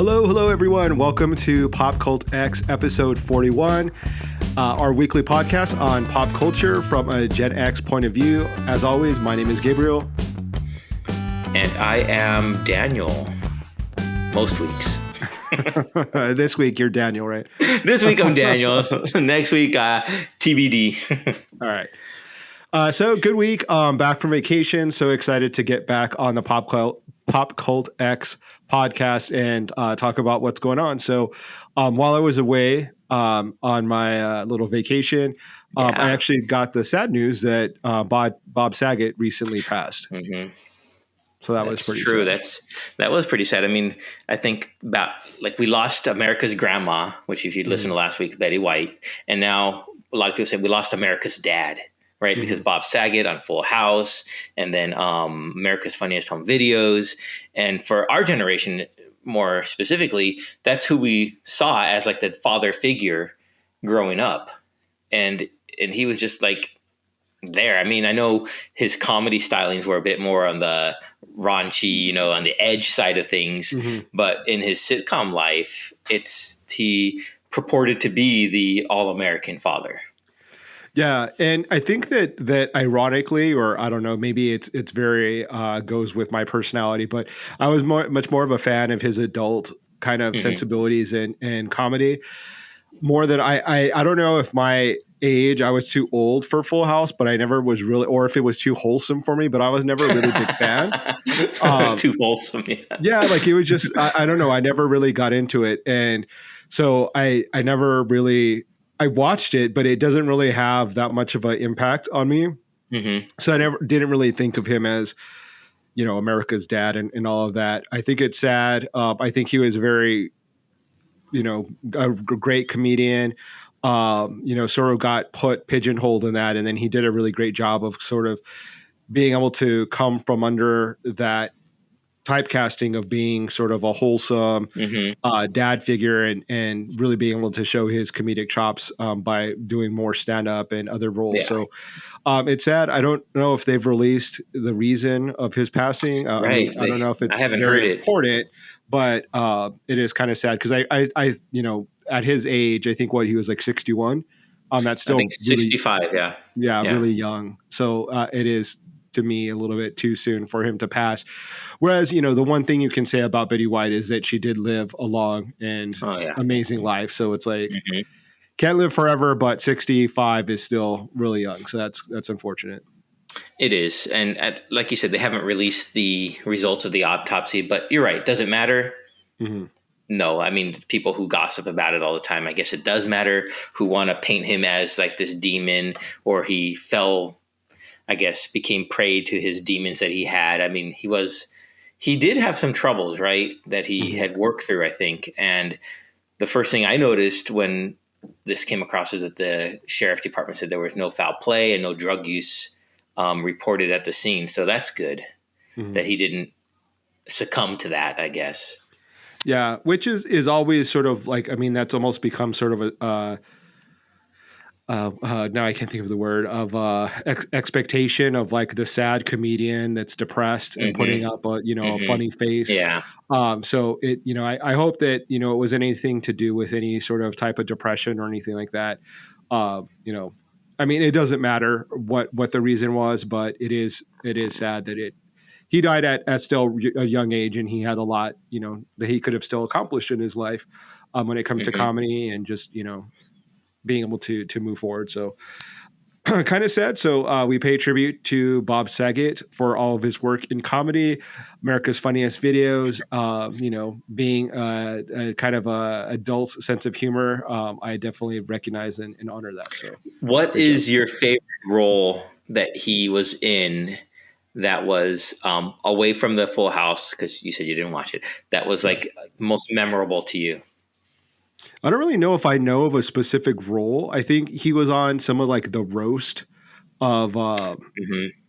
Hello, everyone. Welcome to PopCultX episode 41, our weekly podcast on pop culture from a Gen X point of view. As always, my name is Gabriel. And I am Daniel. Most weeks. This week, you're Daniel, right? This week, I'm Daniel. Next week, TBD. All right. So good week. Back from vacation. So excited to get back on the PopCultX podcast and talk about what's going on. So while I was away on my little vacation, I actually got the sad news that Bob Saget recently passed. Mm-hmm. So that was pretty true. sad. That was pretty sad. I mean, I think about we lost America's grandma, which if you listened to last week, Betty White, and now a lot of people say we lost America's dad. Right, because Bob Saget on Full House, and then America's Funniest Home Videos, and for our generation, more specifically, that's who we saw as like the father figure growing up, and he was just like there. I mean, I know his comedy stylings were a bit more on the raunchy, on the edge side of things, but in his sitcom life, he purported to be the all-American father. Yeah, and I think that ironically, or I don't know, maybe it's very goes with my personality, but I was much more of a fan of his adult kind of sensibilities and comedy. More than I don't know if my age, I was too old for Full House, but I never was really, or if it was too wholesome for me, but I was never a really big fan. Too wholesome, yeah. Yeah, like it was just I don't know, I never really got into it, and so I never really. I watched it, but it doesn't really have that much of an impact on me. So I didn't really think of him as, America's dad and all of that. I think it's sad. I think he was very, a great comedian, sort of got pigeonholed in that. And then he did a really great job of sort of being able to come from under that typecasting of being sort of a wholesome dad figure and really being able to show his comedic chops by doing more stand-up and other roles. Yeah. So it's sad. I don't know if they've released the reason of his passing. Right. I don't know if it's very important, but it is kind of sad because I at his age, I think he was like 61. That's still I think 65. Really, yeah, really young. So it is, to me, a little bit too soon for him to pass. Whereas, the one thing you can say about Betty White is that she did live a long and amazing life. So it's like, can't live forever, but 65 is still really young. So that's unfortunate. It is. And like you said, they haven't released the results of the autopsy, but you're right. Does it matter? No, I mean, people who gossip about it all the time, I guess it does matter, who want to paint him as like this demon, or he became prey to his demons that he had. I mean, he did have some troubles, right, that he had worked through, I think. And the first thing I noticed when this came across is that the sheriff department said there was no foul play and no drug use reported at the scene. So that's good that he didn't succumb to that, I guess. Yeah, which is always sort of like, I mean, that's almost become sort of a now I can't think of the word of expectation of like the sad comedian that's depressed and putting up a funny face. Yeah. So it I hope that it was anything to do with any sort of type of depression or anything like that. I mean, it doesn't matter what the reason was, but it is sad that he died at still a young age, and he had a lot that he could have still accomplished in his life when it comes to comedy and just being able to move forward. So kind of sad. So we pay tribute to Bob Saget for all of his work in comedy, America's Funniest Videos, being a kind of a adult sense of humor. I definitely recognize and honor that. So what is your favorite role that he was in that was away from the Full House? Because you said you didn't watch it. That was like most memorable to you. I don't really know if I know of a specific role. I think he was on some of like the roast of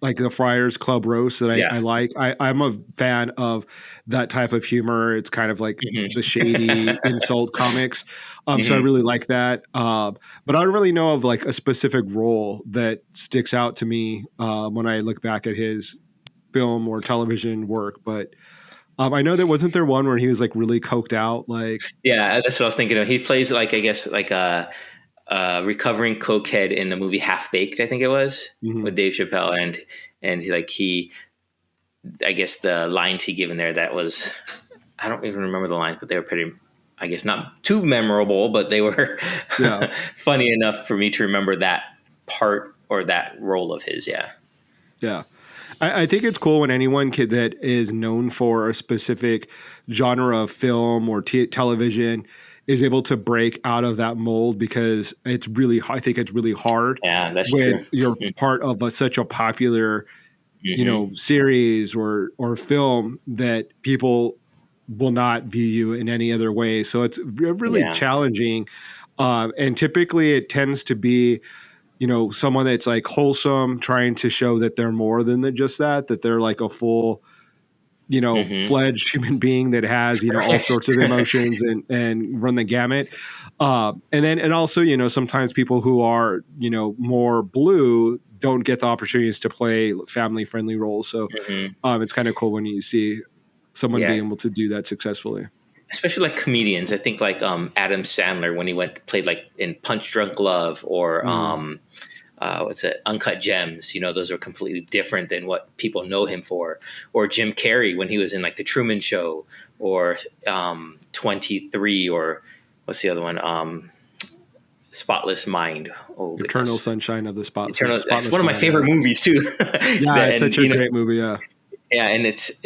like the Friars Club roast that I like. I'm a fan of that type of humor. It's kind of like the shady insult comics. So I really like that. But I don't really know of like a specific role that sticks out to me when I look back at his film or television work. But I know there wasn't there one where he was like really coked out, like Yeah, that's what I was thinking of. He plays like, I guess, like a recovering cokehead in the movie Half Baked, I think it was, mhm. with Dave Chappelle, and he, I guess the lines he given there, that was, I don't even remember the lines, but they were pretty, I guess, not too memorable, but they were Yeah, funny enough for me to remember that part or that role of his. Yeah. yeah. I think it's cool when anyone that is known for a specific genre of film or television is able to break out of that mold, because it's really, I think it's really hard Yeah, that's when true. you're part of such a popular, Mm-hmm. series or film that people will not view you in any other way. So it's really Yeah. challenging. And typically it tends to be, someone that's like wholesome, trying to show that they're more than just that they're like a full, Mm-hmm. fledged human being that has, all sorts of emotions and run the gamut. And also, sometimes people who are, more blue don't get the opportunities to play family friendly roles. So Mm-hmm. it's kind of cool when you see someone Yeah. being able to do that successfully. Especially like comedians. I think like Adam Sandler when he played like in Punch Drunk Love or Mhm. what's it, Uncut Gems. Those are completely different than what people know him for. Or Jim Carrey when he was in like The Truman Show or 23 or what's the other one? Spotless Mind. Oh Eternal goodness. Sunshine of the Eternal. That's one Spotless of my Mind. Yeah. favorite movies too. Yeah, it's And such a great movie. Yeah. yeah, and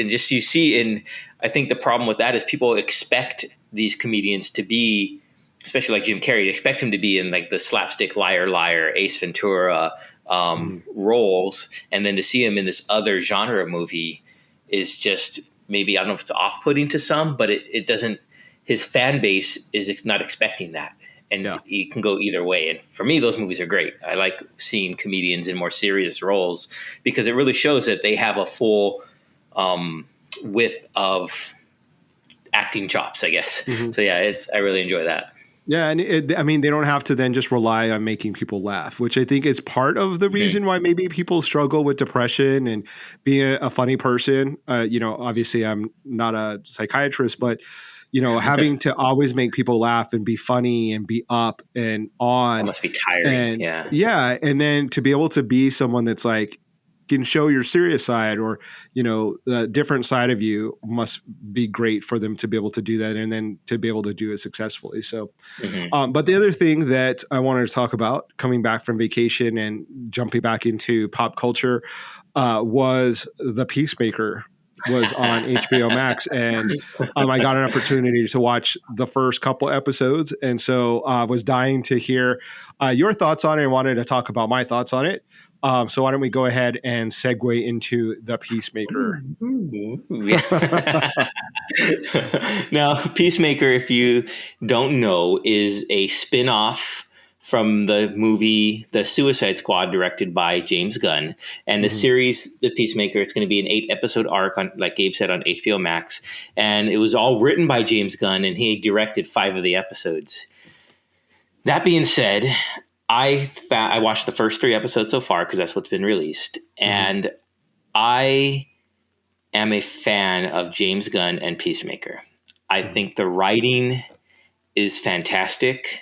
just you see, and I think the problem with that is people expect these comedians to be, especially like Jim Carrey, expect him to be in like the slapstick liar liar Ace Ventura Mhm. roles, and then to see him in this other genre movie is just maybe, I don't know if it's off putting to some, but it doesn't. His fan base is not expecting that. And Yeah. it can go either way. And for me, those movies are great. I like seeing comedians in more serious roles because it really shows that they have a full um, width of acting chops, I guess. Mhm. So yeah, I really enjoy that. Yeah, and I mean, they don't have to then just rely on making people laugh, which I think is part of the Mm-hmm. reason why maybe people struggle with depression and being a funny person. Obviously, I'm not a psychiatrist, but having to always make people laugh and be funny and be up and That on, must be tiring. and Yeah. yeah, and then to be able to be someone that's like can show your serious side, or the different side of you, must be great for them to be able to do that, and then to be able to do it successfully. So Mm-hmm. but the other thing that I wanted to talk about, coming back from vacation and jumping back into pop culture, was the Peacemaker was on HBO Max, and I got an opportunity to watch the first couple episodes, and so I was dying to hear your thoughts on it and wanted to talk about my thoughts on it. So why don't we go ahead and segue into the Peacemaker? Yeah. Now, Peacemaker, if you don't know, is a spin-off from the movie The Suicide Squad, directed by James Gunn. And the Mhm. series, The Peacemaker, it's going to be an 8-episode arc, on, like Gabe said, on HBO Max. And it was all written by James Gunn, and he directed 5 of the episodes. That being said, I watched the first 3 episodes so far because that's what's been released. Mhm. And I am a fan of James Gunn and Peacemaker. I Mhm. think the writing is fantastic.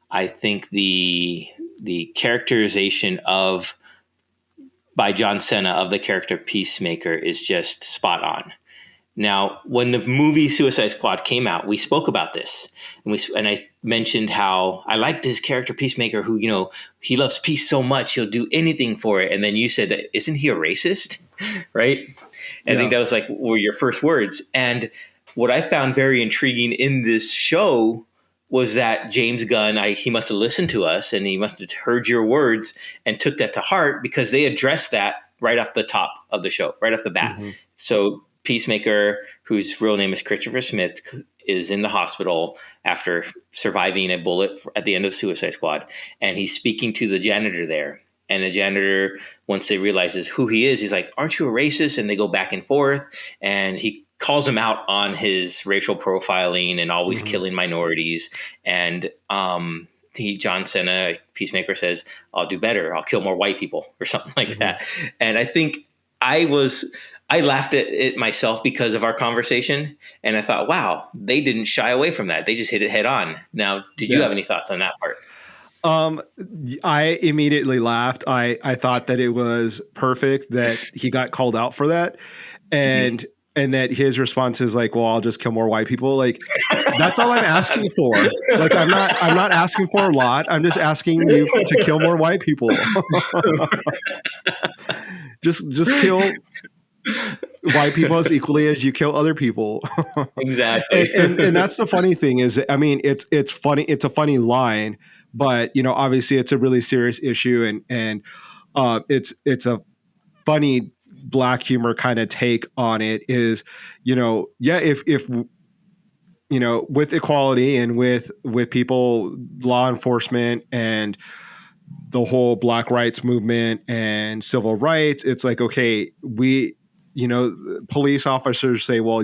I think the characterization of by John Cena of the character Peacemaker is just spot on. Now, when the movie Suicide Squad came out, we spoke about this, and I mentioned how I like this character Peacemaker, who he loves peace so much he'll do anything for it. And then you said that, isn't he a racist, right? And I think Yeah. that was like were your first words. And what I found very intriguing in this show was that James Gunn, he must have listened to us and he must have heard your words and took that to heart because they addressed that right off the top of the show, right off the bat. Mhm. So Peacemaker, whose real name is Christopher Smith, is in the hospital after surviving a bullet at the end of the Suicide Squad, and he's speaking to the janitor there. And the janitor, once they realizes who he is, he's like, "Aren't you a racist?" And they go back and forth, and he calls him out on his racial profiling and always Mhm. killing minorities. And John Cena, Peacemaker, says, "I'll do better. I'll kill more white people," or something like Mhm. that. And I think I was I laughed at it myself because of our conversation, and I thought, wow, they didn't shy away from that. They just hit it head on. Now, did you have any thoughts on that part? I immediately laughed. I thought that it was perfect that he got called out for that. And and that his response is like, well, I'll just kill more white people. Like, that's all I'm asking for. Like, I'm not asking for a lot. I'm just asking you to kill more white people. just kill white people as equally as you kill other people. Exactly. and that's the funny thing is, I mean, it's funny. It's a funny line, but obviously it's a really serious issue, and it's a funny black humor kind of take on it. Is if with equality and with people, law enforcement, and the whole black rights movement and civil rights, it's like, okay, police officers say, well,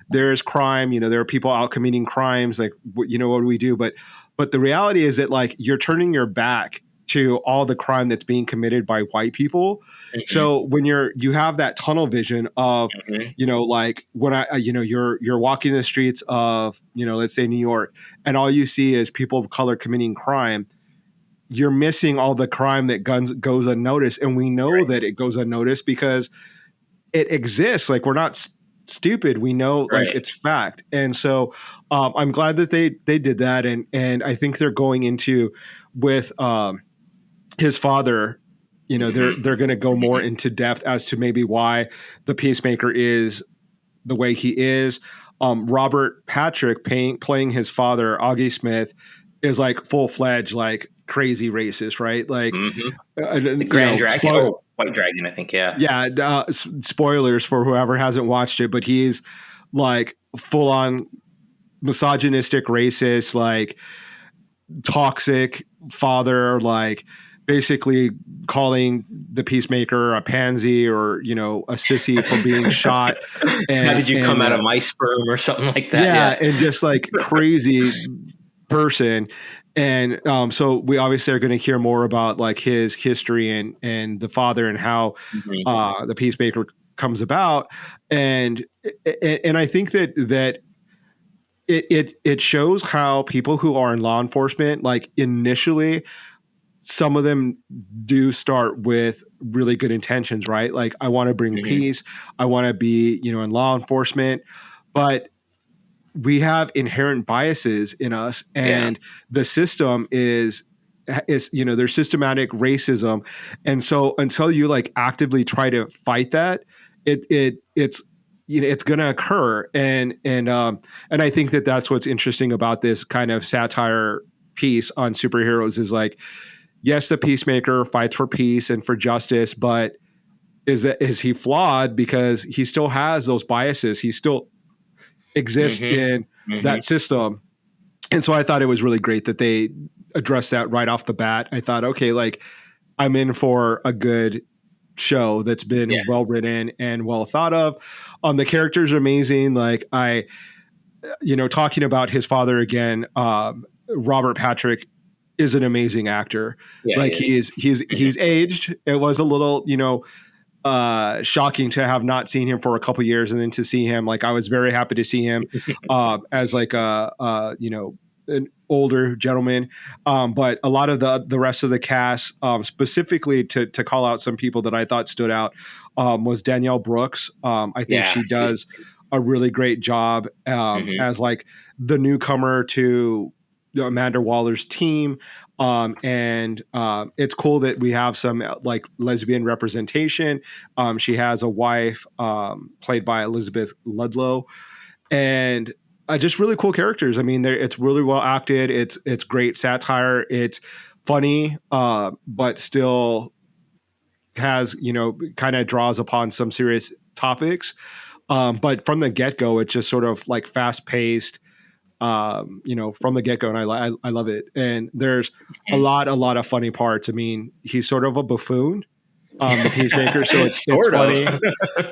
there's crime, there are people out committing crimes, like, what do we do? But the reality is that, like, you're turning your back to all the crime that's being committed by white people. Mm-hmm. So when you have that tunnel vision of, like when you're walking the streets of, let's say New York, and all you see is people of color committing crime, you're missing all the crime that goes unnoticed. And we know that it goes unnoticed because it exists. Like, we're not stupid. We know, like, it's fact. And so I'm glad that they did that. And I think they're going into with his father, they're going to go more into depth as to maybe why the Peacemaker is the way he is. Robert Patrick playing his father, Augie Smith, is like full-fledged, like, crazy racist, right? Like, the Grand Dragon, White Dragon, I think. Yeah. Spoilers for whoever hasn't watched it, but he's like full-on misogynistic, racist, like toxic father, like basically calling the Peacemaker a pansy or, a sissy for being shot. And how did you come out of my sperm or something like that? Yeah. And just like crazy person. And so we obviously are going to hear more about, like, his history and the father and how the Peacemaker comes about. And I think that it shows how people who are in law enforcement, like, initially, some of them do start with really good intentions, right? Like, I want to bring peace. I want to be, in law enforcement, but we have inherent biases in us, and the system is there's systematic racism. And so until you, like, actively try to fight that, it's going to occur. And I think that that's what's interesting about this kind of satire piece on superheroes is, like, yes, the Peacemaker fights for peace and for justice, but is he flawed because he still has those biases? He still exists in that system. And so I thought it was really great that they addressed that right off the bat. I thought, okay, like, I'm in for a good show that's been well written and well thought of. The characters are amazing. Like, talking about his father again, Robert Patrick is an amazing actor. Like, he's aged. It was a little, shocking to have not seen him for a couple years, and then to see him, like, I was very happy to see him as like an older gentleman. But a lot of the rest of the cast, specifically to call out some people that I thought stood out, was Danielle Brooks. I think she does a really great job as, like, the newcomer to Amanda Waller's team. And it's cool that we have some, like, lesbian representation. She has a wife played by Elizabeth Ludlow, and just really cool characters. I mean, it's really well acted. It's great satire. It's funny, but still has, kind of draws upon some serious topics. But from the get-go, it's just sort of like fast paced, from the get-go, and I love it. And there's a lot of funny parts. I mean, he's sort of a buffoon, the Peacemaker, so it's funny.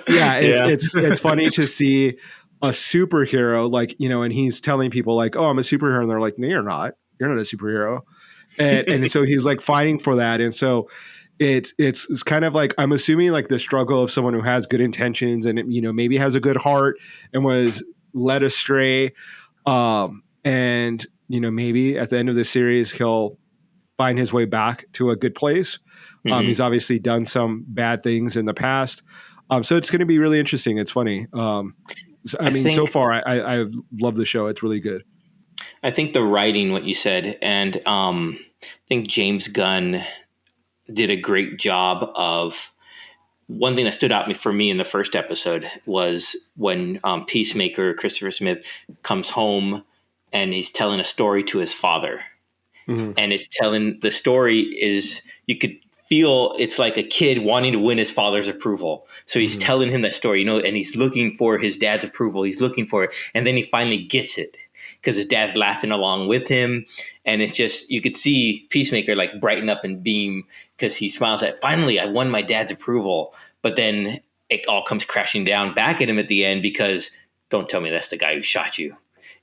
It's funny to see a superhero, like, and he's telling people, like, oh, I'm a superhero, and they're like, no, you're not a superhero. And so he's, like, fighting for that. And so it's kind of like, I'm assuming like the struggle of someone who has good intentions and, you know, maybe has a good heart and was led astray. And, you know, maybe at the end of the series, he'll find his way back to a good place. He's obviously done some bad things in the past. So it's going to be really interesting. It's funny. I mean, so far, I love the show. It's really good. I think the writing, what you said, and I think James Gunn did a great job of. One thing that stood out for me in the first episode was when Peacemaker, Christopher Smith, comes home and he's telling a story to his father. And it's telling, the story is, you could feel it's like a kid wanting to win his father's approval. So he's telling him that story, you know, and he's looking for his dad's approval. He's looking for it. And then he finally gets it because his dad's laughing along with him. And it's just, you could see Peacemaker like brighten up and beam because he smiles at, finally, I won my dad's approval. But then it all comes crashing down back at him at the end because don't tell me that's the guy who shot you.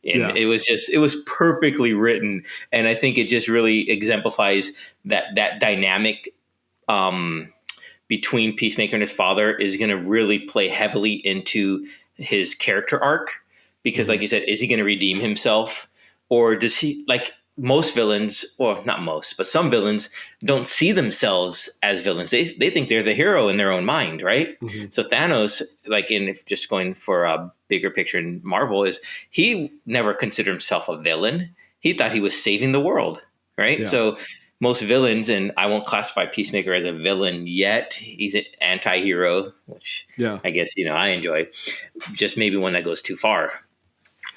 And it was perfectly written. And I think it just really exemplifies that dynamic between Peacemaker and his father is going to really play heavily into his character arc. Because like you said, is he going to redeem himself? Or does he, like most villains, or not most, but some villains don't see themselves as villains. They think they're the hero in their own mind, right? So Thanos, like just going for a bigger picture in Marvel, is he never considered himself a villain. He thought he was saving the world, right? Yeah. So most villains, and I won't classify Peacemaker as a villain yet. He's an anti-hero, which I guess, you know, I enjoy. Just maybe one that goes too far.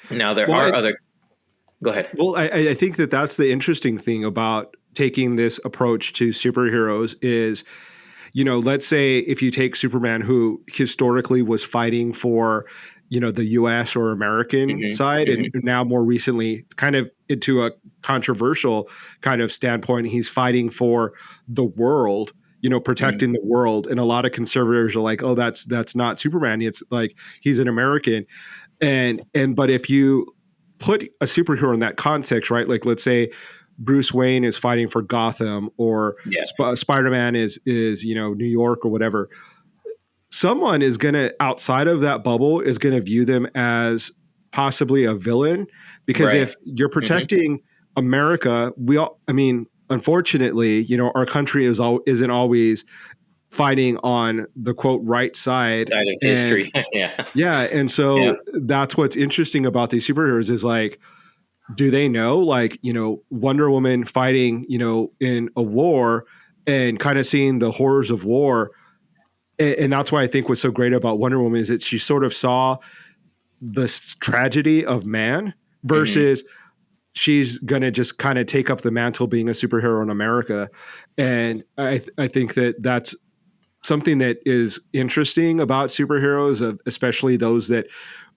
Now there are other. Go ahead. Well, I think that's the interesting thing about taking this approach to superheroes is, you know, let's say if you take Superman, who historically was fighting for, you know, the U.S. or American side, and now more recently kind of into a controversial kind of standpoint, he's fighting for the world, you know, protecting the world. And a lot of conservators are like, oh, that's not Superman. It's like, he's an American. But if you put a superhero in that context, right? Like, let's say Bruce Wayne is fighting for Gotham, or Spider-Man is, you know, New York or whatever. Someone is going to, outside of that bubble, is going to view them as possibly a villain, because if you're protecting America, unfortunately, you know, our country isn't always fighting on the quote right side of history. And so that's what's interesting about these superheroes is like, do they know, like, you know, Wonder Woman fighting, you know, in a war and kind of seeing the horrors of war. And that's why I think what's so great about Wonder Woman is that she sort of saw the tragedy of man versus she's going to just kind of take up the mantle being a superhero in America. And I think that's something that is interesting about superheroes, especially those that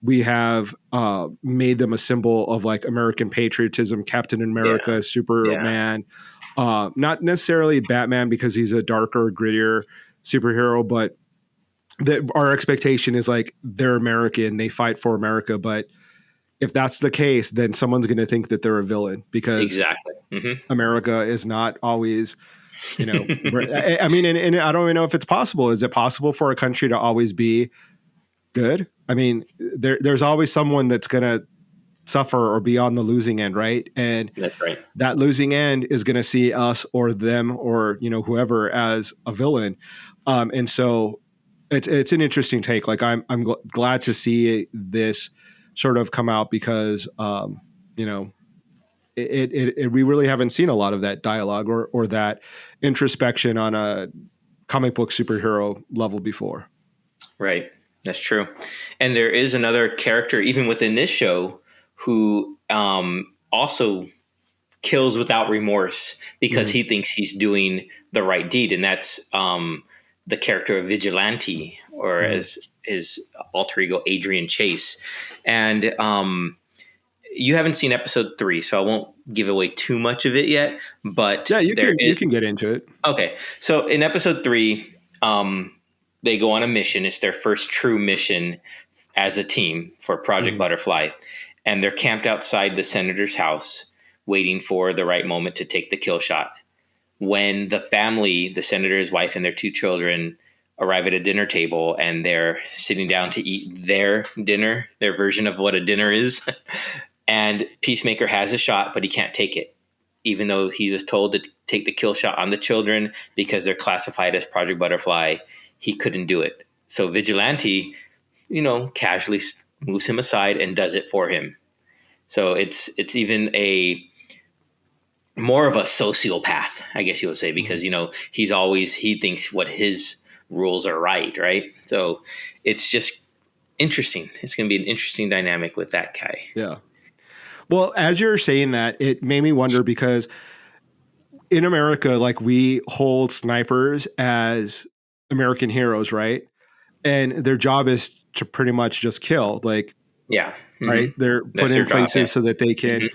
we have made them a symbol of, like American patriotism, Captain America, Superman, not necessarily Batman because he's a darker, grittier superhero, but that our expectation is like they're American, they fight for America. But if that's the case, then someone's going to think that they're a villain because America is not always, you know, I mean, and I don't even know if it's possible. Is it possible for a country to always be good? I mean, there's always someone that's going to suffer or be on the losing end, right? And that's right. That losing end is going to see us or them or, you know, whoever as a villain. And so it's an interesting take. Like I'm glad to see this sort of come out because, you know, we really haven't seen a lot of that dialogue or that introspection on a comic book superhero level before. Right. That's true. And there is another character, even within this show, who also kills without remorse because he thinks he's doing the right deed. And that's the character of Vigilante, or as his alter ego, Adrian Chase. And you haven't seen episode 3, so I won't give away too much of it yet. But yeah, you can get into it. Okay. So in episode 3, they go on a mission. It's their first true mission as a team for Project Butterfly. And they're camped outside the senator's house, waiting for the right moment to take the kill shot. when the family, the senator's wife and their 2 children, arrive at a dinner table and they're sitting down to eat their dinner, their version of what a dinner is. And Peacemaker has a shot, but he can't take it, even though he was told to take the kill shot on the children because they're classified as Project Butterfly. He couldn't do it. So Vigilante, casually moves him aside and does it for him. So it's even a more of a sociopath, I guess you would say, because, he thinks what his rules are right? So it's just interesting. It's going to be an interesting dynamic with that guy. Yeah. Well, as you're saying that, it made me wonder because in America, like we hold snipers as American heroes, right? And their job is to pretty much just kill, like, yeah. Mm-hmm. Right. They're put in places so that they can,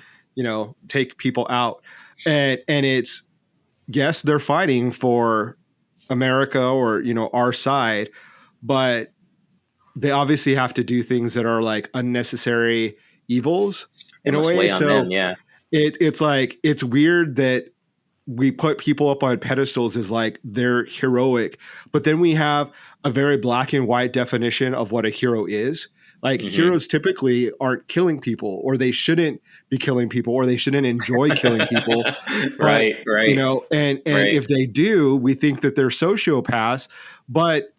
take people out. And it's, yes, they're fighting for America or, our side, but they obviously have to do things that are like unnecessary evils in a way. So them, yeah. It's like, it's weird that we put people up on pedestals as like they're heroic, but then we have a very black and white definition of what a hero is. Like heroes typically aren't killing people, or they shouldn't be killing people, or they shouldn't enjoy killing people. Right. And if they do, we think that they're sociopaths, but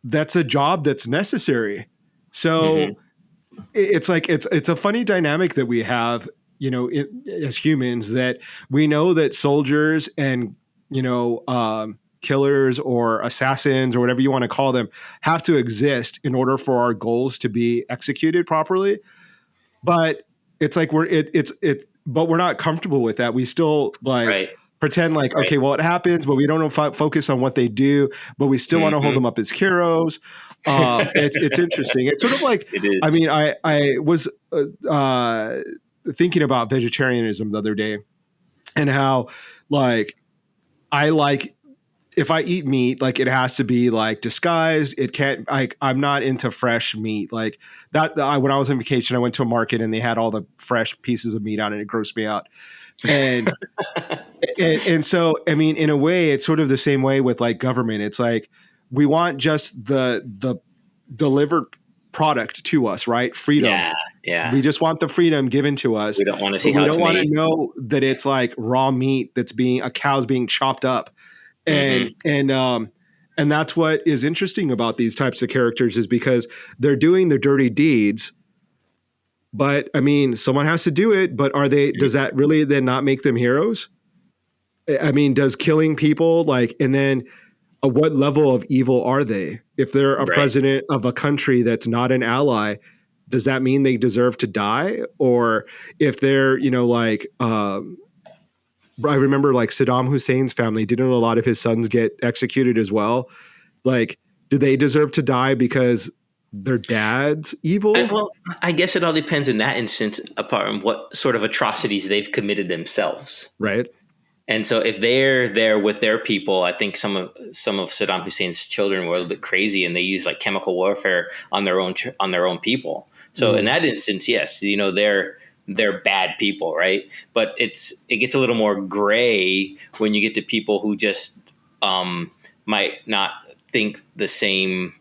that's a job that's necessary. So it's like, it's a funny dynamic that we have, as humans, that we know that soldiers and, killers or assassins or whatever you want to call them have to exist in order for our goals to be executed properly. But it's like but we're not comfortable with that. We still pretend like, okay, well, it happens, but we don't focus on what they do, but we still want to hold them up as heroes. It's interesting. It's sort of like, I mean, I was thinking about vegetarianism the other day and how like, if I eat meat, like it has to be like disguised. It can't, like, I'm not into fresh meat like that. When I was on vacation, I went to a market and they had all the fresh pieces of meat on it. It grossed me out. And, and so, I mean, in a way, it's sort of the same way with like government. It's like, we want just the delivered product to us, right? Freedom. Yeah. We just want the freedom given to us. We don't want to see we don't want to know that it's like raw meat that's a cow's being chopped up. And that's what is interesting about these types of characters, is because they're doing the dirty deeds. But I mean, someone has to do it, but does that really then not make them heroes? I mean, does killing people and then what level of evil are they? If they're a president of a country that's not an ally, does that mean they deserve to die? Or if they're, I remember like Saddam Hussein's family, didn't a lot of his sons get executed as well? Like, do they deserve to die because their dad's evil? Well, I guess it all depends in that instance apart from what sort of atrocities they've committed themselves. Right. And so if they're there with their people, I think some of Saddam Hussein's children were a little bit crazy and they used like chemical warfare on their own people. So in that instance, yes, they're bad people, right? But it gets a little more gray when you get to people who just might not think the same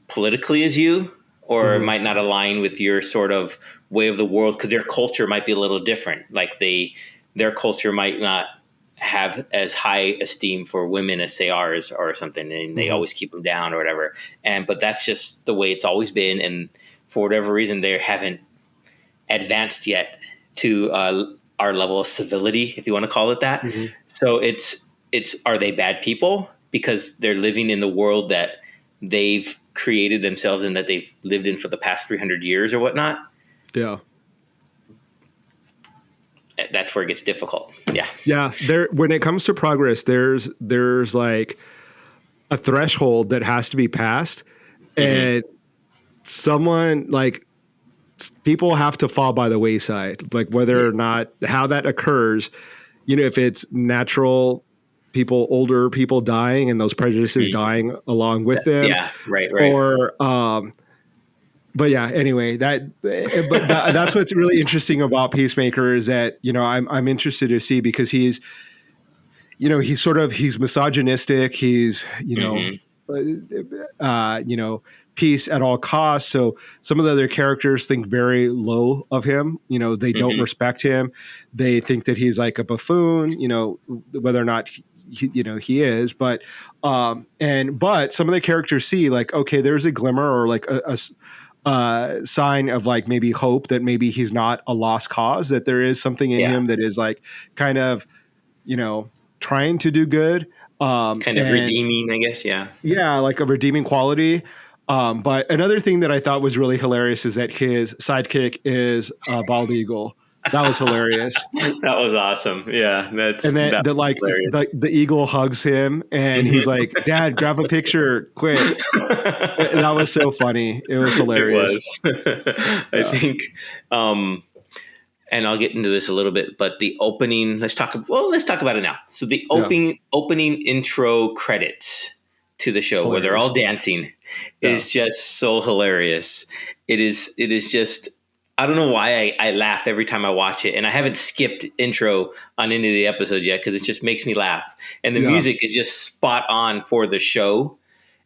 politically as you, or might not align with your sort of way of the world, because their culture might be a little different. Like their culture might not have as high esteem for women as say ours or something, and they always keep them down or whatever. But that's just the way it's always been, and for whatever reason, they haven't advanced yet to our level of civility, if you want to call it that. So it's are they bad people because they're living in the world that they've created themselves and that they've lived in for the past 300 years or whatnot? Yeah. That's where it gets difficult. Yeah. Yeah. When it comes to progress, there's like a threshold that has to be passed, and someone like people have to fall by the wayside, like whether or not how that occurs, if it's natural people, older people dying and those prejudices dying along with them. Yeah. Right. Or, but yeah, anyway, that's what's really interesting about Peacemaker is that, I'm interested to see, because he's misogynistic. He's, Mm-hmm. peace at all costs. So some of the other characters think very low of him. They don't Mm-hmm. respect him. They think that he's like a buffoon, whether or not he is, but some of the characters see like, okay, there's a glimmer or like a sign of like maybe hope that maybe he's not a lost cause, that there is something in Yeah. him that is like kind of, trying to do good. Kind of And redeeming, I guess. Yeah. yeah, like a redeeming quality. But another thing that I thought was really hilarious is that his sidekick is a bald eagle. That was hilarious. That was awesome. Yeah, And then that was hilarious. the eagle hugs him and he's like, "Dad, grab a picture quick." That was so funny. It was It hilarious. was. I Yeah. think, and I'll get into this a little bit, but the opening. Let's talk about it now. So the Yeah. opening intro credits to the show, where they're all dancing, is just so hilarious. It is just. I don't know why I laugh every time I watch it, and I haven't skipped intro on any of the episodes yet because it just makes me laugh, and the music is just spot on for the show.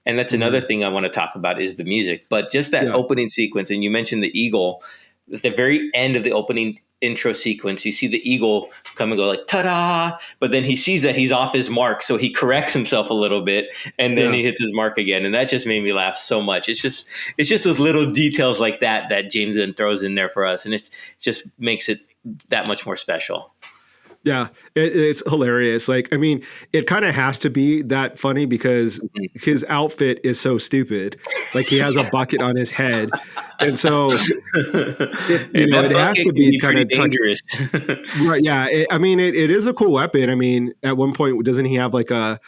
And that's another thing I want to talk about is the music, but just that opening sequence. And you mentioned the eagle. At the very end of the opening intro sequence, you see the eagle come and go like ta-da, but then he sees that he's off his mark, so he corrects himself a little bit, and then he hits his mark again, and that just made me laugh so much. It's just those little details like that James Gunn throws in there for us, and it just makes it that much more special. Yeah, it's hilarious. Like, I mean, it kind of has to be that funny because his outfit is so stupid. Like, he has a bucket on his head, and so it has to be kind of dangerous. Right? Yeah, it is a cool weapon. I mean, at one point, doesn't he have like a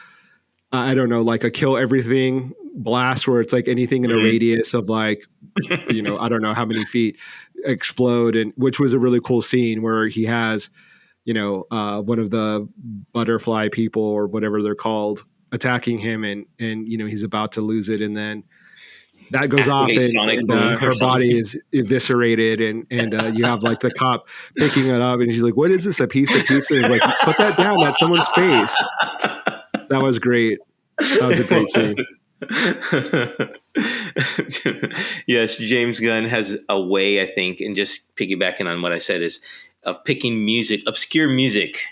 I don't know, like a kill everything blast where it's like anything in a radius of like I don't know how many feet explode, and which was a really cool scene where he has one of the butterfly people or whatever they're called attacking him, and he's about to lose it, and then that goes off, and her body is eviscerated, and you have like the cop picking it up, and he's like, "What is this? A piece of pizza?" And he's like, "Put that down. That's someone's face." That was great. That was a great scene. Yes, James Gunn has a way, I think, and just piggybacking on what I said, is of picking obscure music,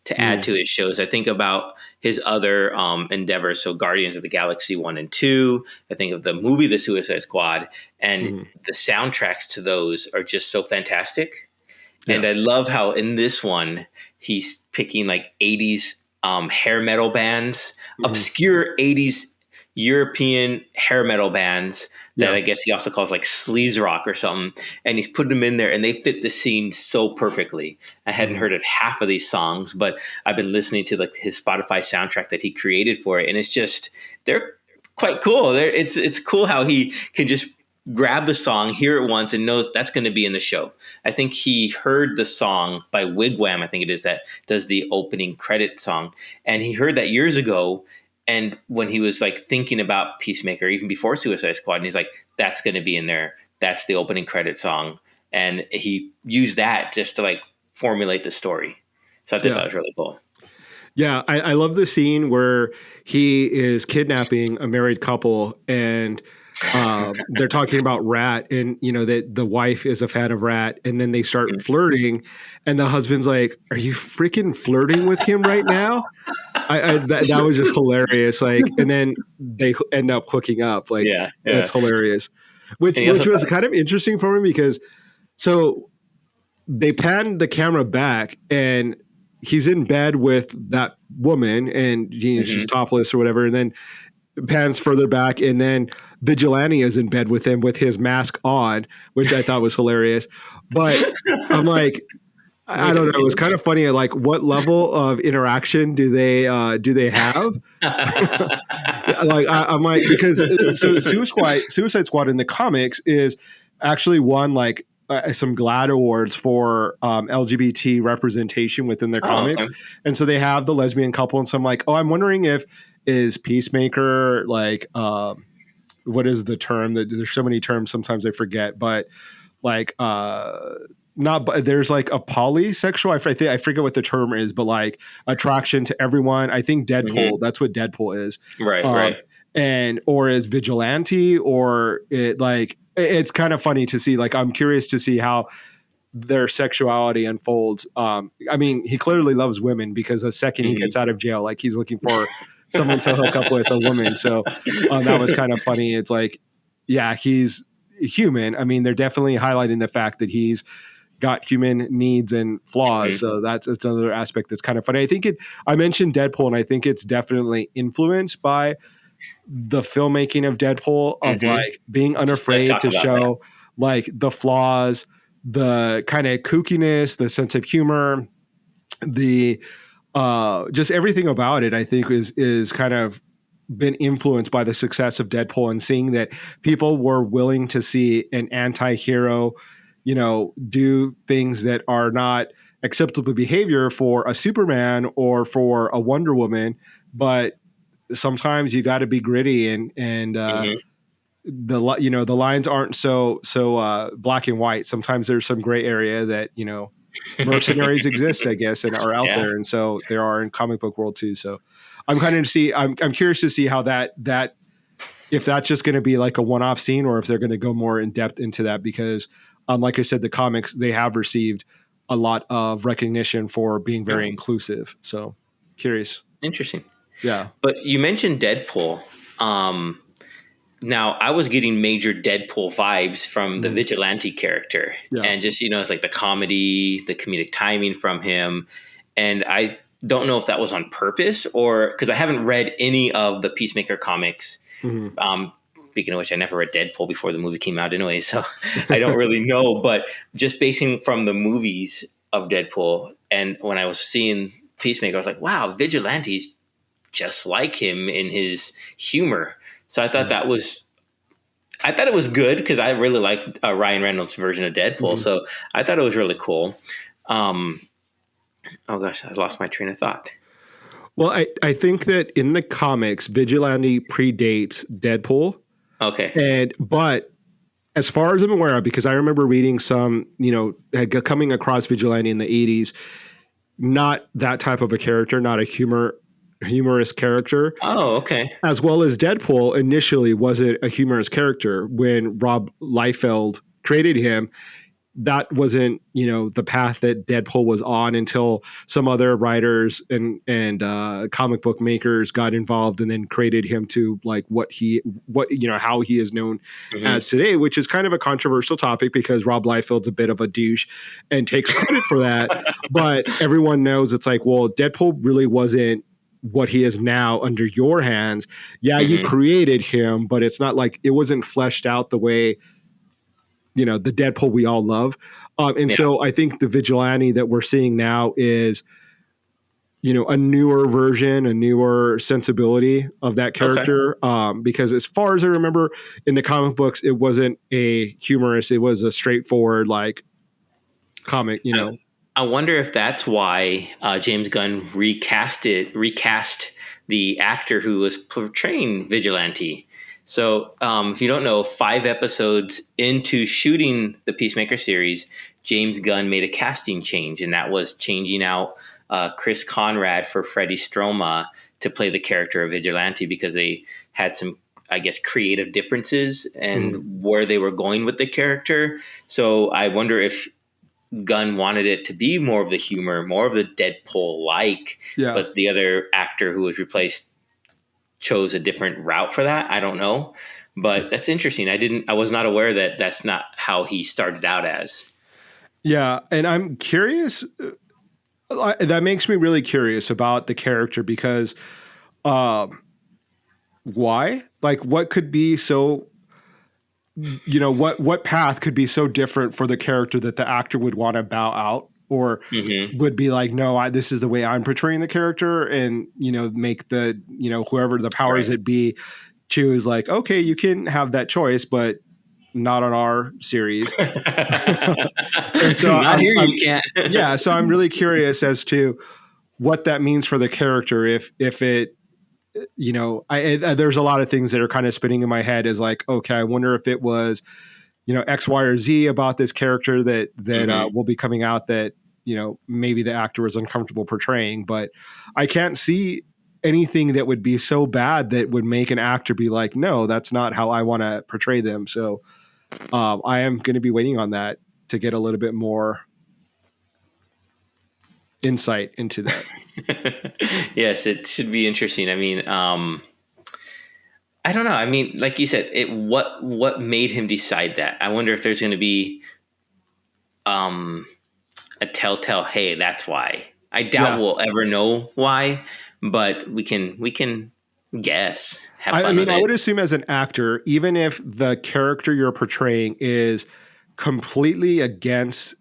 to add to his shows. I think about his other endeavors. So Guardians of the Galaxy 1 and 2. I think of the movie The Suicide Squad, and the soundtracks to those are just so fantastic. Yeah. And I love how in this one, he's picking like 80s hair metal bands, obscure 80s European hair metal bands that I guess he also calls like sleaze rock or something. And he's put them in there, and they fit the scene so perfectly. I hadn't heard of half of these songs, but I've been listening to like his Spotify soundtrack that he created for it. And it's just, they're quite cool. It's cool how he can just grab the song, hear it once, and knows that's going to be in the show. I think he heard the song by Wigwam, I think it is, that does the opening credit song. And he heard that years ago. And when he was like thinking about Peacemaker, even before Suicide Squad, and he's like, that's going to be in there. That's the opening credit song. And he used that just to like formulate the story. So I thought that was really cool. Yeah, I love the scene where he is kidnapping a married couple, and they're talking about Rat, and that the wife is a fan of Rat, and then they start flirting, and the husband's like, "Are you freaking flirting with him right now?" That was just hilarious. Like, and then they end up hooking up. Like, that's hilarious. Which was kind of interesting for me because so they pan the camera back, and he's in bed with that woman, and she's topless or whatever, and then pans further back, and then Vigilante is in bed with him with his mask on, which I thought was hilarious. But I'm like, I don't know. It was kind of funny. Like, what level of interaction do they have? Like, I'm like, because so Suicide Squad in the comics is actually won like some GLAAD awards for LGBT representation within their comics, and so they have the lesbian couple. And so I'm like, oh, I'm wondering if is Peacemaker like what is the term? That there's so many terms sometimes I forget, but like not, but there's like a polysexual. I forget what the term is, but like attraction to everyone. I think Deadpool. That's what Deadpool is. Right, Um, right. and or is Vigilante, or it like it's kind of funny to see. Like I'm curious to see how their sexuality unfolds. I mean, he clearly loves women because the second he gets out of jail, like he's looking for someone to hook up with, a woman. So that was kind of funny. It's like, yeah, he's human. I mean, they're definitely highlighting the fact that he's got human needs and flaws. So that's another aspect that's kind of funny. I mentioned Deadpool, and I think it's definitely influenced by the filmmaking of Deadpool, of like being Just gonna unafraid talk to about that. show like the flaws, the kind of kookiness, the sense of humor, the just everything about it. I think is kind of been influenced by the success of Deadpool, and seeing that people were willing to see an anti-hero, do things that are not acceptable behavior for a Superman or for a Wonder Woman, but sometimes you got to be gritty, and the lines aren't so black and white. Sometimes there's some gray area that mercenaries exist, I guess, and are out Yeah. there, and so there are in comic book world too. So I'm curious to see how that if that's just going to be like a one-off scene, or if they're going to go more in depth into that, because like I said, the comics, they have received a lot of recognition for being very inclusive. So curious. Interesting. Yeah. But you mentioned Deadpool. Now, I was getting major Deadpool vibes from the Vigilante character. Yeah. And just, it's like the comedic timing from him. And I don't know if that was on purpose, or because I haven't read any of the Peacemaker comics. Speaking of which, I never read Deadpool before the movie came out anyway, so I don't really know. But just basing from the movies of Deadpool, and when I was seeing Peacemaker, I was like, wow, Vigilante's just like him in his humor. So I thought it was good, because I really liked Ryan Reynolds' version of Deadpool. So I thought it was really cool. Oh gosh, I lost my train of thought. Well, I think that in the comics, Vigilante predates Deadpool. Okay. But as far as I'm aware of, because I remember reading some, coming across Vigilante in the 80s, not that type of a character, not a humorous character. Oh, okay. As well as Deadpool initially wasn't a humorous character. When Rob Liefeld created him, that wasn't, the path that Deadpool was on, until some other writers and comic book makers got involved and then created him to like how he is known as today, which is kind of a controversial topic, because Rob Liefeld's a bit of a douche and takes credit for that. But everyone knows it's like, well, Deadpool really wasn't what he is now under your hands. Yeah, you created him, but it's not like it wasn't fleshed out the way the Deadpool we all love. So I think the Vigilante that we're seeing now is, a newer version, a newer sensibility of that character. Okay. Because as far as I remember in the comic books, it wasn't a humorous, it was a straightforward, like comic, I wonder if that's why James Gunn recast the actor who was portraying Vigilante. So if you don't know, 5 episodes into shooting the Peacemaker series, James Gunn made a casting change, and that was changing out Chris Conrad for Freddie Stroma to play the character of Vigilante, because they had some, I guess, creative differences and where they were going with the character. So I wonder if Gunn wanted it to be more of the humor, more of the Deadpool-like, but the other actor who was replaced chose a different route for that. I don't know, but that's interesting. I was not aware that that's not how he started out as. Yeah. And I'm curious, that makes me really curious about the character, because why? Like, what could be so, what path could be so different for the character that the actor would want to bow out, or would be like, no, this is the way I'm portraying the character, and, make the, whoever the powers that be choose, like, okay, you can have that choice, but not on our series. And so you can't. Yeah. So I'm really curious as to what that means for the character. If it, there's a lot of things that are kind of spinning in my head, is like, okay, I wonder if it was X, Y, or Z about this character that will be coming out that, maybe the actor is uncomfortable portraying, but I can't see anything that would be so bad that would make an actor be like, no, that's not how I want to portray them. So I am going to be waiting on that to get a little bit more insight into that. Yes, it should be interesting. I mean, I don't know. I mean, like you said, what made him decide that? I wonder if there's going to be a telltale, hey, that's why. I doubt we'll ever know why, but we can guess. Have fun with it. I would assume as an actor, even if the character you're portraying is completely against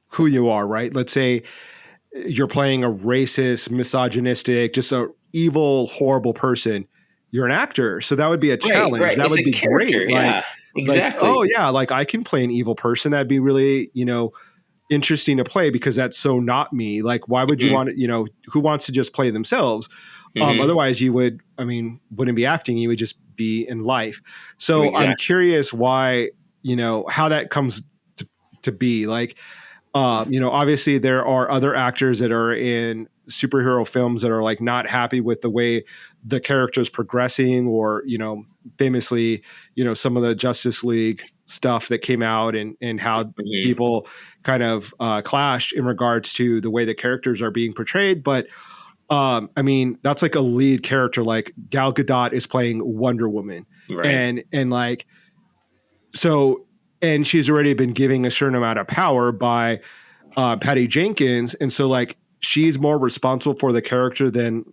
who you are, right? Let's say you're playing a racist, misogynistic, just a evil, horrible person. You're an actor, so that would be a challenge. Right. That would be great. Yeah, exactly. Oh yeah, like I can play an evil person. That'd be really, interesting to play because that's so not me. Like, why would you want to, who wants to just play themselves? Otherwise you would, wouldn't be acting. You would just be in life. So exactly. I'm curious why, how that comes to be like, obviously there are other actors that are in superhero films that are like not happy with the way the character is progressing or, famously, some of the Justice League stuff that came out and how people kind of clashed in regards to the way the characters are being portrayed. But that's like a lead character, like Gal Gadot is playing Wonder Woman. Right. And like, so, and she's already been giving a certain amount of power by Patty Jenkins. And so like, she's more responsible for the character than,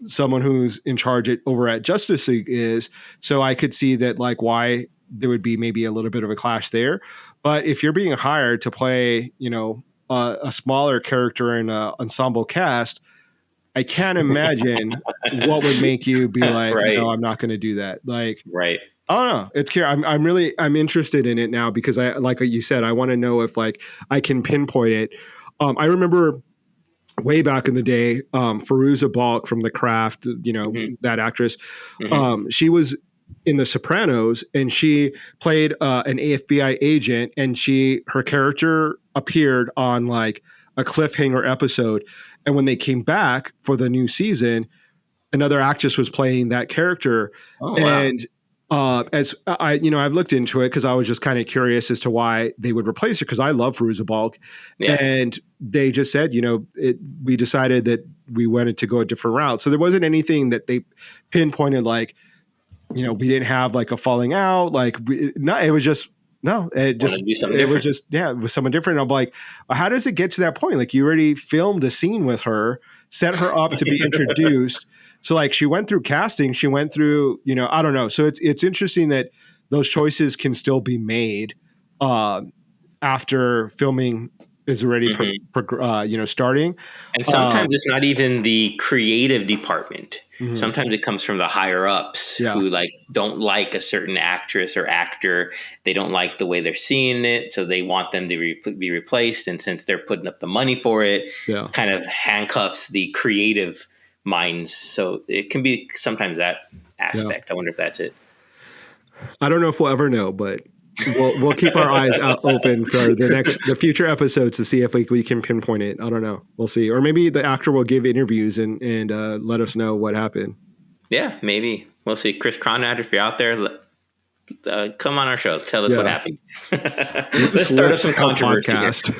someone who's in charge over at Justice League is. So I could see that like why there would be maybe a little bit of a clash there. But if you're being hired to play, a smaller character in an ensemble cast, I can't imagine what would make you be like, no, I'm not going to do that. Like, right. I don't know. It's clear. I'm interested in it now because I, like you said, I want to know if like I can pinpoint it. I remember way back in the day, Fairuza Balk from The Craft, that actress, she was in The Sopranos and she played an FBI agent and her character appeared on like a cliffhanger episode. And when they came back for the new season, another actress was playing that character. Oh, wow. And as I, I've looked into it because I was just kind of curious as to why they would replace her because I love Fairuza Balk. Yeah. And they just said, we decided that we wanted to go a different route. So there wasn't anything that they pinpointed like, we didn't have like a falling out. Like, it was just, it was someone different. I'm like, how does it get to that point? Like, you already filmed a scene with her, set her up to be introduced. So like she went through casting, she went through, I don't know. So it's interesting that those choices can still be made after filming is already starting. And sometimes it's not even the creative department. Mm-hmm. Sometimes it comes from the higher ups who like don't like a certain actress or actor. They don't like the way they're seeing it, so they want them to be replaced. And since they're putting up the money for it, kind of handcuffs the creative minds. So it can be sometimes that aspect. I wonder if that's it. I don't know if we'll ever know, but we'll keep our eyes open for the future episodes to see if we can pinpoint it. I don't know. We'll see. Or maybe the actor will give interviews and let us know what happened. Yeah, maybe. We'll see. Chris Cronat, if you're out there, come on our show. Tell us what happened. Let's start us some controversy.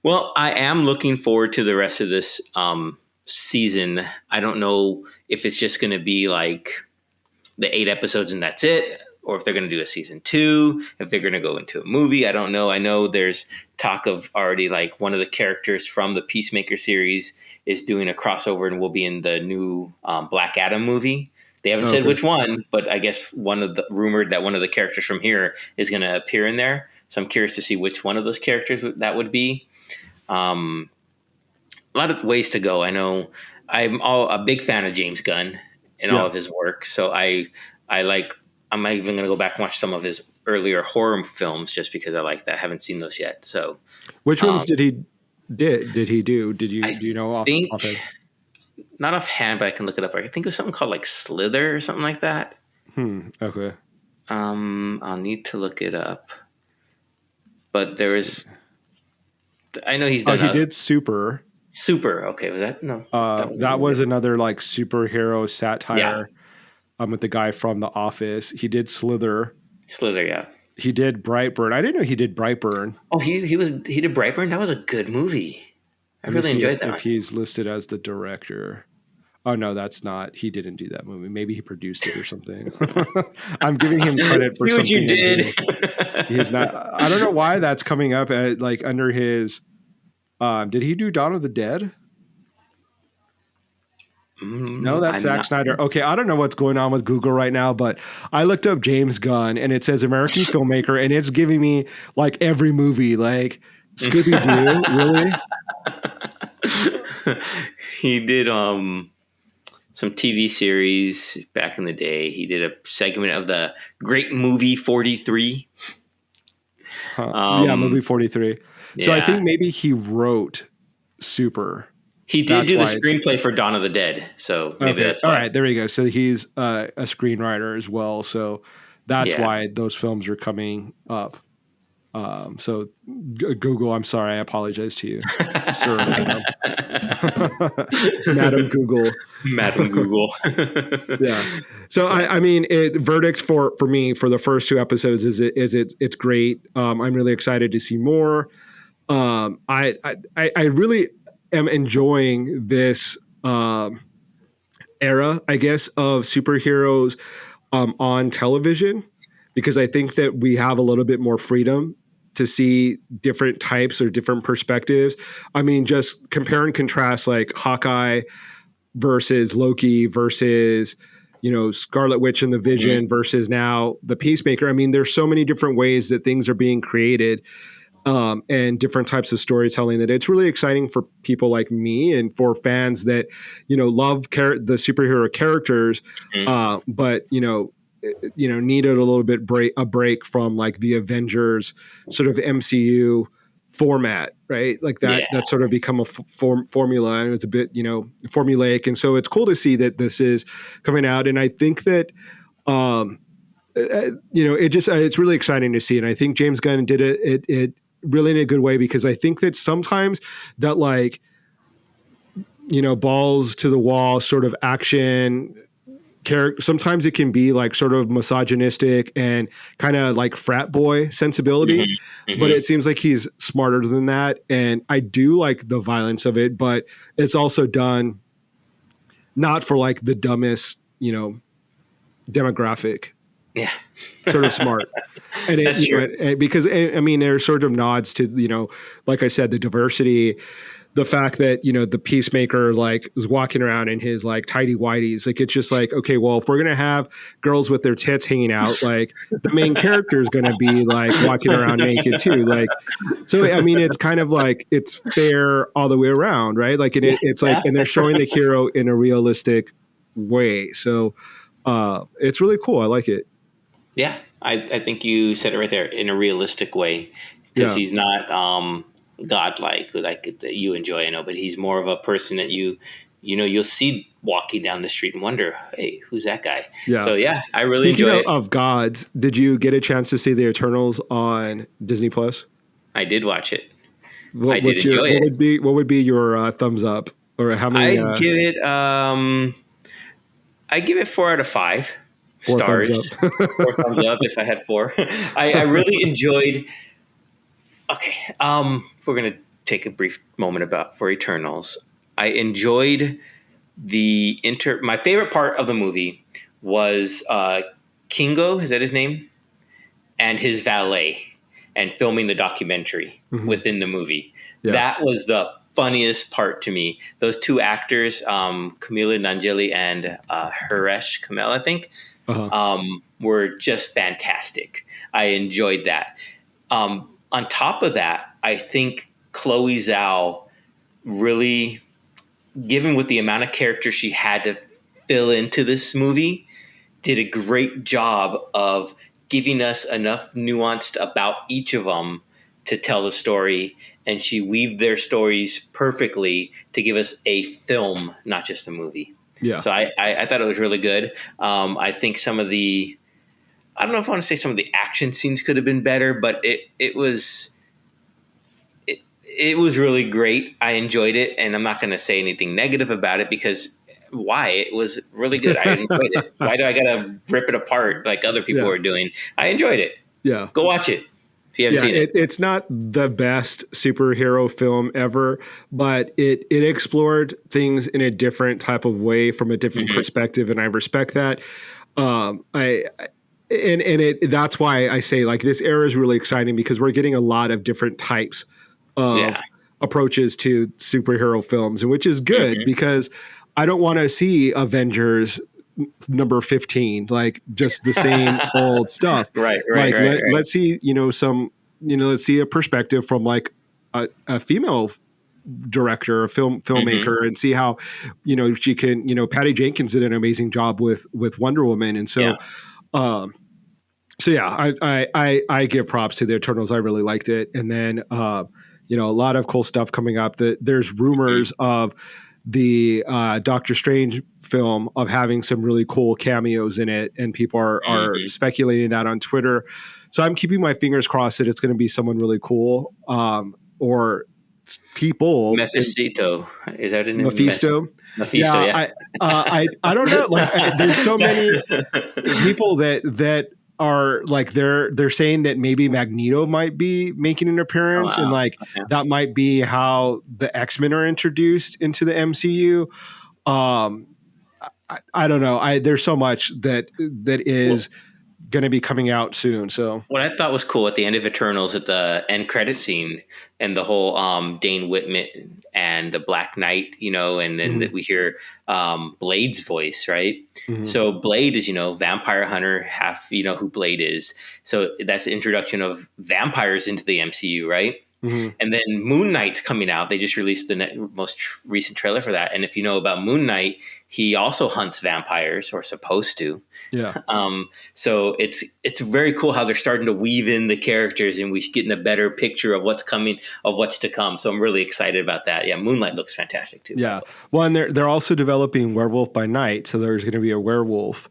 Well, I am looking forward to the rest of this season. I don't know if it's just going to be like the 8 episodes and that's it, or if they're going to do a season 2, if they're going to go into a movie. I don't know. I know there's talk of already like one of the characters from the Peacemaker series is doing a crossover and will be in the new Black Adam movie. They haven't said which one, but I guess rumored that one of the characters from here is going to appear in there. So I'm curious to see which one of those characters that would be. A lot of ways to go. I know I'm a big fan of James Gunn and all of his work. So I'm even going to go back and watch some of his earlier horror films just because I like that. I haven't seen those yet. So which ones did he do? Do you know offhand? Not offhand, but I can look it up. I think it was something called like Slither or something like that. Okay. I'll need to look it up. But there Let's see. is, I know he's Oh, done he a did Super. Super. Okay, was that no? That wasn't That in was this. another like superhero Yeah, satire. With the guy from The Office. He did Slither. Slither. Yeah. He did Brightburn. I didn't know he did Brightburn. Oh, he did Brightburn. That was a good movie. I Let me really see enjoyed that if one. he's listed as the director. Oh no, that's not. He didn't do that movie. Maybe he produced it or something. I'm giving him credit for See what you something in did. here. He's not. I don't know why that's coming up at like under his. Did he do Dawn of the Dead? No, that's I'm Zack not. Snyder. Okay, I don't know what's going on with Google right now, but I looked up James Gunn and it says American filmmaker, and it's giving me like every movie, like Scooby Doo. Really? He did some TV series back in the day. He did a segment of the Great Movie 43. Yeah, movie 43. So I think Yeah. maybe he wrote Super. He did That's do the why it's screenplay for Dawn of the Dead, so maybe okay. that's All why. right, there we go. So he's a screenwriter as well. So that's Yeah. why those films are coming up. So Google, I'm sorry, I apologize to you, sir, madam, Madam Google. Madam Google. Yeah. So I mean, verdict for me for the first two episodes it's great. I'm really excited to see more. I really am enjoying this era, I guess, of superheroes on television because I think that we have a little bit more freedom to see different types or different perspectives. I mean, just compare and contrast like Hawkeye versus Loki versus Scarlet Witch and the Vision versus now the Peacemaker. I mean, there's so many different ways that things are being created and different types of storytelling that it's really exciting for people like me and for fans that love the superhero characters, but needed a little bit a break from like the Avengers sort of MCU format, right? Like Yeah. that's sort of become a formula, and it's a bit formulaic, and so it's cool to see that this is coming out, and I think that it's really exciting to see, and I think James Gunn did it really in a good way because I think that sometimes that like balls to the wall sort of action character, sometimes it can be like sort of misogynistic and kind of like frat boy sensibility, but it seems like he's smarter than that, and I do like the violence of it, but it's also done not for like the dumbest demographic. Yeah. Sort of smart. And That's true. because I mean, there's sort of nods to, like I said, the diversity, the fact that, the Peacemaker like is walking around in his like tidy whities. Like, it's just like, okay, well, if we're going to have girls with their tits hanging out, like the main character is going to be like walking around naked too. Like, so, I mean, it's kind of like, it's fair all the way around. Right. Like, and it's like, and they're showing the hero in a realistic way. So it's really cool. I like it. Yeah, I think you said it right there in a realistic way because he's not godlike like that you enjoy, but he's more of a person that you'll see walking down the street and wonder, hey, who's that guy? Yeah. So yeah, I really Speaking enjoy it. of gods, did you get a chance to see the Eternals on Disney Plus? I did watch it. What would be your thumbs up, or how many? I give it 4 out of 5 4 stars. thumbs up. 4 thumbs up if I had 4. I really enjoyed. Okay, if we're gonna take a brief moment for Eternals, I enjoyed my favorite part of the movie was Kingo, is that his name? And his valet, and filming the documentary within the movie. Yeah. That was the funniest part to me. Those two actors, Camila Nanjiani and Haresh Kamel, I think, were just fantastic. I enjoyed that. On top of that, I think Chloe Zhao really, given with the amount of character she had to fill into this movie, did a great job of giving us enough nuanced about each of them to tell the story. And she weaved their stories perfectly to give us a film, not just a movie. Yeah. So I thought it was really good. I think some of the, I don't know if I want to say some of the action scenes could have been better, but it was really great. I enjoyed it, and I'm not going to say anything negative about it because why? It was really good. I enjoyed it. Why do I got to rip it apart like other people Yeah. are doing? I enjoyed it. Yeah. Go watch it if you haven't seen it. It's not the best superhero film ever, but it explored things in a different type of way from a different perspective, and I respect that. That's why I say like this era is really exciting because we're getting a lot of different types of approaches to superhero films, and which is good because I don't want to see Avengers number 15, like just the same old stuff. Right. Let's see, let's see a perspective from like a female director, a filmmaker, and see how, she can, Patty Jenkins did an amazing job with Wonder Woman. And so, I give props to the Eternals. I really liked it. And then, a lot of cool stuff coming up. There's rumors of the Doctor Strange film of having some really cool cameos in it, and people are speculating that on Twitter. So I'm keeping my fingers crossed that it's going to be someone really cool, or people. Mephisto, is that in Mephisto? Mephisto, yeah. I don't know. Like, there's so many people that are like they're saying that maybe Magneto might be making an appearance, and that might be how the X-Men are introduced into the MCU. I don't know. There's so much that is going to be coming out soon. So what I thought was cool at the end of Eternals, at the end credit scene, and the whole Dane Whitman and the Black Knight, and then that we hear Blade's voice, right? So Blade is, vampire hunter, half, who Blade is. So that's the introduction of vampires into the MCU, right? And then Moon Knight's coming out. They just released the most recent trailer for that. And if you know about Moon Knight, he also hunts vampires, or supposed to. Yeah. So it's very cool how they're starting to weave in the characters, and we're getting a better picture of what's coming, of what's to come. So I'm really excited about that. Yeah, Moonlight looks fantastic too. Yeah. Well, and they're also developing Werewolf by Night, so there's going to be a werewolf,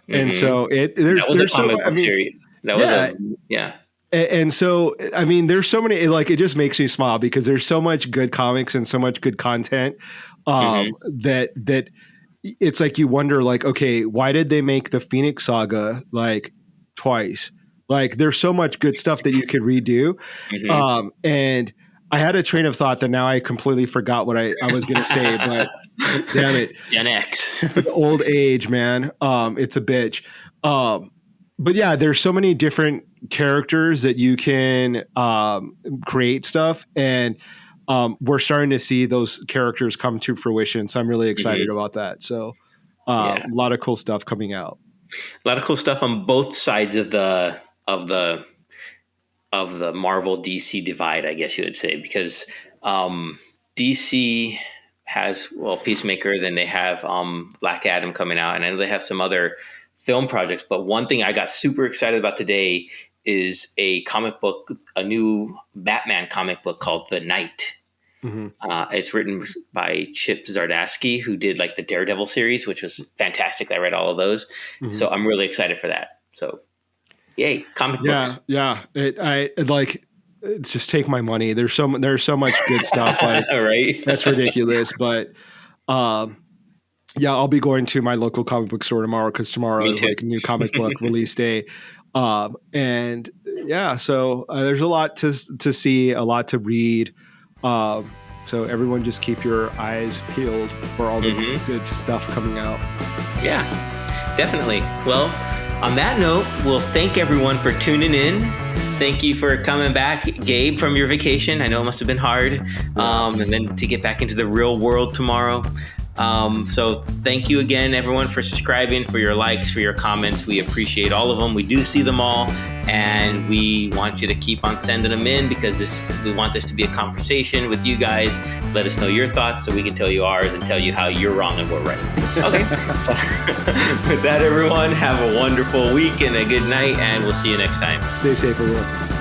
and so there's a comic book series. And so, I mean, there's so many, it just makes me smile because there's so much good comics and so much good content that it's like you wonder, like, okay, why did they make the Phoenix Saga like twice? Like, there's so much good stuff that you could redo. And I had a train of thought that now I completely forgot what I was going to say, but damn it. Gen X. Old age, man. It's a bitch. But yeah, there's so many different characters that you can create stuff, and we're starting to see those characters come to fruition. So I'm really excited about that. So a lot of cool stuff coming out. A lot of cool stuff on both sides of the Marvel DC divide, I guess you would say, because DC has Peacemaker, then they have Black Adam coming out, and I know they have some other film projects. But one thing I got super excited about today is a comic book, a new Batman comic book called The Knight. It's written by Chip Zdarsky, who did like the Daredevil series, which was fantastic. I read all of those. So I'm really excited for that. So yay, comic books. Yeah. Just take my money. There's so much good stuff. Like, right. That's ridiculous. But I'll be going to my local comic book store tomorrow, because tomorrow is like a new comic book release day. So there's a lot to see, a lot to read. So everyone just keep your eyes peeled for all the good stuff coming out. Yeah, definitely. Well, on that note, we'll thank everyone for tuning in. Thank you for coming back, Gabe, from your vacation. I know it must have been hard. And then to get back into the real world tomorrow. So thank you again, everyone, for subscribing, for your likes, for your comments. We appreciate all of them. We do see them all, and we want you to keep on sending them in, because we want this to be a conversation with you guys. Let us know your thoughts so we can tell you ours and tell you how you're wrong and we're right. Okay. With that, everyone, have a wonderful week and a good night, and we'll see you next time. Stay safe, everyone.